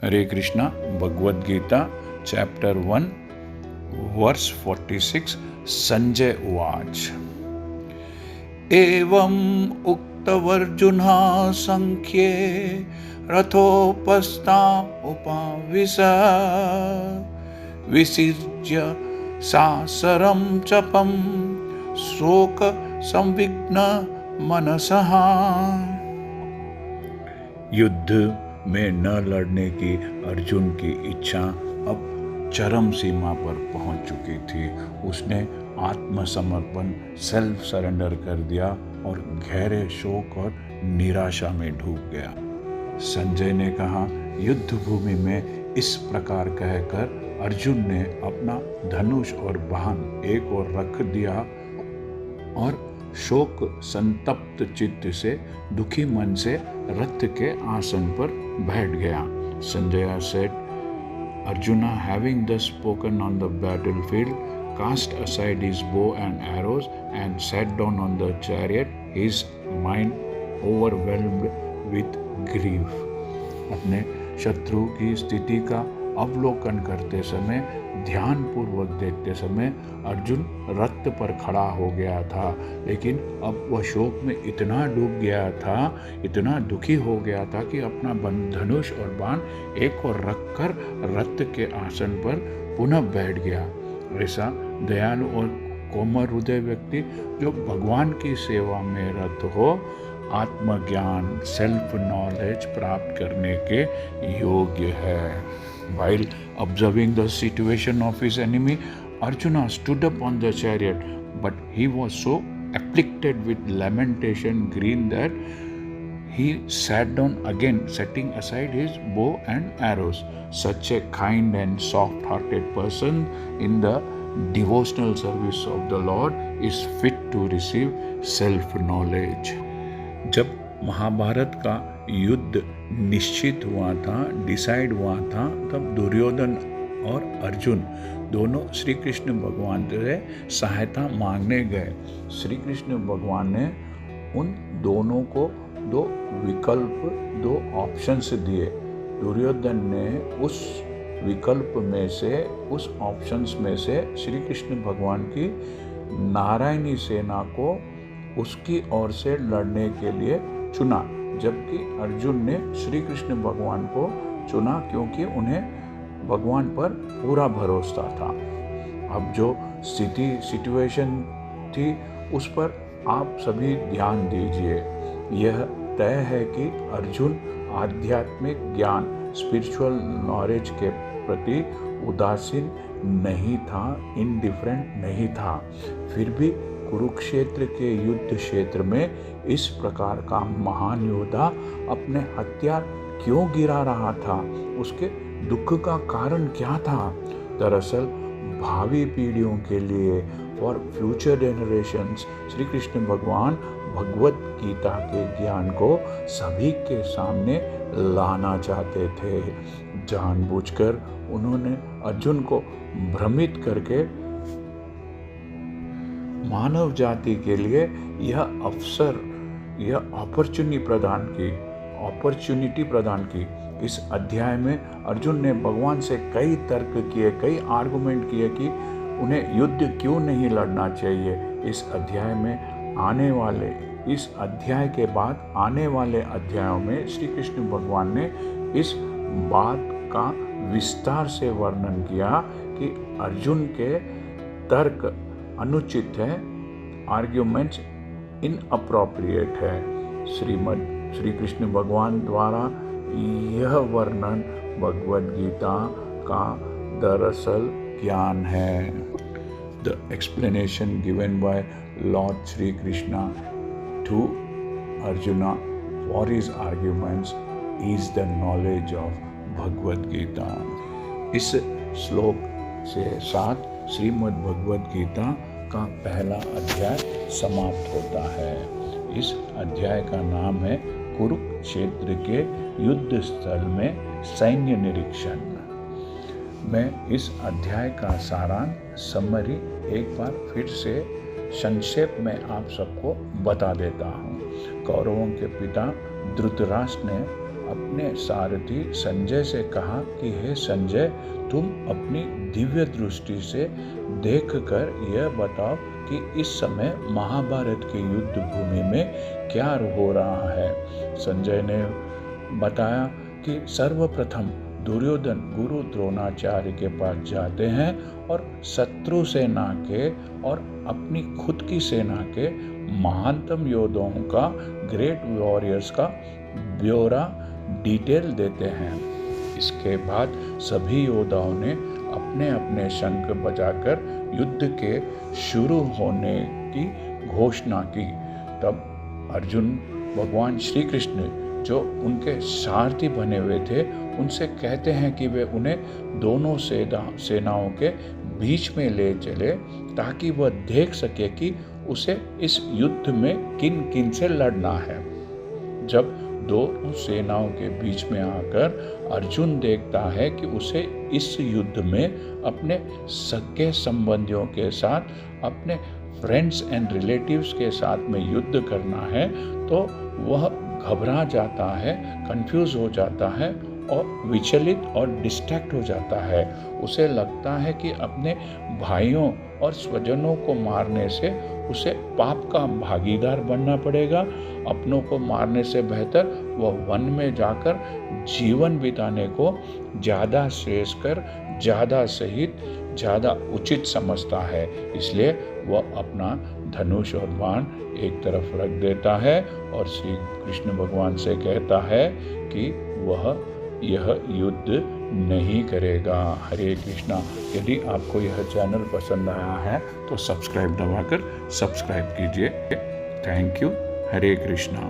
हरे Krishna. Bhagavad Gita chapter 1 verse 46। Sanjay उवाच एवम् उक्तवर्जुनः संख्ये रथोपस्थामुपविश विसिज्य सासरं चपं शोक संविघ्न मनसः। युद्ध में न लड़ने की अर्जुन की इच्छा अब चरम सीमा पर पहुंच चुकी थी। उसने आत्मसमर्पण सेल्फ सरेंडर कर दिया और गहरे शोक और निराशा में डूब गया। संजय ने कहा, युद्ध भूमि में इस प्रकार कहकर अर्जुन ने अपना धनुष और बाण एक ओर रख दिया और शोक संतप्त चित्त से दुखी मन से रथ के आसन पर बैठ गया। Sanjay said, Arjuna, having thus spoken on the battlefield, cast aside his bow and arrows and sat down on the chariot, his mind overwhelmed with grief. अपने शत्रु की स्थिति का अवलोकन करते समय, ध्यान पूर्वक देखते समय अर्जुन रथ पर खड़ा हो गया था, लेकिन अब वह शोक में इतना डूब गया था, इतना दुखी हो गया था कि अपना धनुष और बाण एक और रखकर रथ के आसन पर पुनः बैठ गया। ऐसा दयालु और कोमल हृदय व्यक्ति जो भगवान की सेवा में रत हो, आत्मज्ञान सेल्फ नॉलेज प्राप्त करने के योग्य है। While observing the situation of his enemy, Arjuna stood up on the chariot, but he was so afflicted with lamentation, grief that he sat down again, setting aside his bow and arrows. Such a kind and soft-hearted person in the devotional service of the Lord is fit to receive self-knowledge. जब महाभारत का युद्ध निश्चित हुआ था, decide हुआ था, तब दुर्योधन और अर्जुन दोनों श्री कृष्ण भगवान से सहायता मांगने गए। श्री कृष्ण भगवान ने उन दोनों को दो विकल्प, दो ऑप्शंस दिए। दुर्योधन ने उस विकल्प में से, उस ऑप्शंस में से श्री कृष्ण भगवान की नारायणी सेना को उसकी ओर से लड़ने के लिए चुना, जबकि अर्जुन ने श्री कृष्ण भगवान को चुना क्योंकि उन्हें भगवान पर पूरा भरोसा था। अब जो सिचुएशन थी उस पर आप सभी ध्यान दीजिए। यह तय है कि अर्जुन आध्यात्मिक ज्ञान स्पिरिचुअल नॉलेज के प्रति उदासीन नहीं था, इनडिफरेंट नहीं था। फिर भी कुरुक्षेत्र के युद्ध क्षेत्र में इस प्रकार का महान योद्धा अपने हथियार क्यों गिरा रहा था? उसके दुख का कारण क्या था? दरअसल भावी पीढ़ियों के लिए, for future generations, Shri Krishna भगवान भगवद गीता के ज्ञान को सभी के सामने लाना चाहते थे। जानबूझकर उन्होंने अर्जुन को भ्रमित करके मानव जाति के लिए यह अवसर, यह अपॉर्चुनिटी प्रदान की। इस अध्याय में अर्जुन ने भगवान से कई तर्क किए, कई आर्गुमेंट किए कि उन्हें युद्ध क्यों नहीं लड़ना चाहिए। इस अध्याय के बाद आने वाले अध्यायों में श्री कृष्ण भगवान ने इस बात का विस्तार से वर्णन किया कि अर्जुन के तर्क अनुचित है, आर्ग्यूमेंट्स इनअप्रोप्रिएट है। श्री कृष्ण भगवान द्वारा यह वर्णन भगवद गीता का दरअसल ज्ञान है। The explanation given by Lord Sri Krishna to Arjuna for his arguments is the knowledge of Bhagavad Gita. इस श्लोक से साथ श्रीमद् भगवद गीता का पहला अध्याय समाप्त होता है। इस अध्याय का नाम है कुरुक्षेत्र के युद्ध स्थल में सैन्य निरीक्षण। मैं इस अध्याय का सारांश समरी एक बार फिर से संक्षेप में आप सबको बता देता हूँ। कौरवों के पिता धृतराष्ट्र ने अपने सारथी संजय से कहा कि हे संजय, तुम अपनी दिव्य दृष्टि से देखकर यह बताओ कि इस समय महाभारत के युद्ध भूमि में क्या हो रहा है। संजय ने बताया कि सर्वप्रथम दुर्योधन गुरु द्रोणाचार्य के पास जाते हैं और शत्रु सेना के और अपनी खुद की सेना के महानतम योद्धाओं का, ग्रेट वॉरियर्स का ब्यौरा डिटेल देते हैं। इसके बाद सभी योद्धाओं ने अपने अपने शंख बजाकर युद्ध के शुरू होने की घोषणा की। तब अर्जुन भगवान श्री कृष्ण, जो उनके सारथी बने हुए थे, उनसे कहते हैं कि वे उन्हें दोनों सेनाओं के बीच में ले चले ताकि वह देख सके कि उसे इस युद्ध में किन किन से लड़ना है। जब दोनों सेनाओं के बीच में आकर अर्जुन देखता है कि उसे इस युद्ध में अपने सगे संबंधियों के साथ, अपने फ्रेंड्स एंड रिलेटिव्स के साथ में युद्ध करना है, तो वह घबरा जाता है, कंफ्यूज हो जाता है और विचलित और डिस्ट्रैक्ट हो जाता है। उसे लगता है कि अपने भाइयों और स्वजनों को मारने से उसे पाप का भागीदार बनना पड़ेगा। अपनों को मारने से बेहतर वह वन में जाकर जीवन बिताने को ज़्यादा श्रेयस्कर, ज़्यादा सहित, ज़्यादा उचित समझता है। इसलिए वह अपना धनुष और बाण एक तरफ रख देता है और श्री कृष्ण भगवान से कहता है कि वह यह युद्ध नहीं करेगा। हरे कृष्णा। यदि आपको यह चैनल पसंद आया है तो सब्सक्राइब दबाकर सब्सक्राइब कीजिए। Thank you. हरे कृष्णा।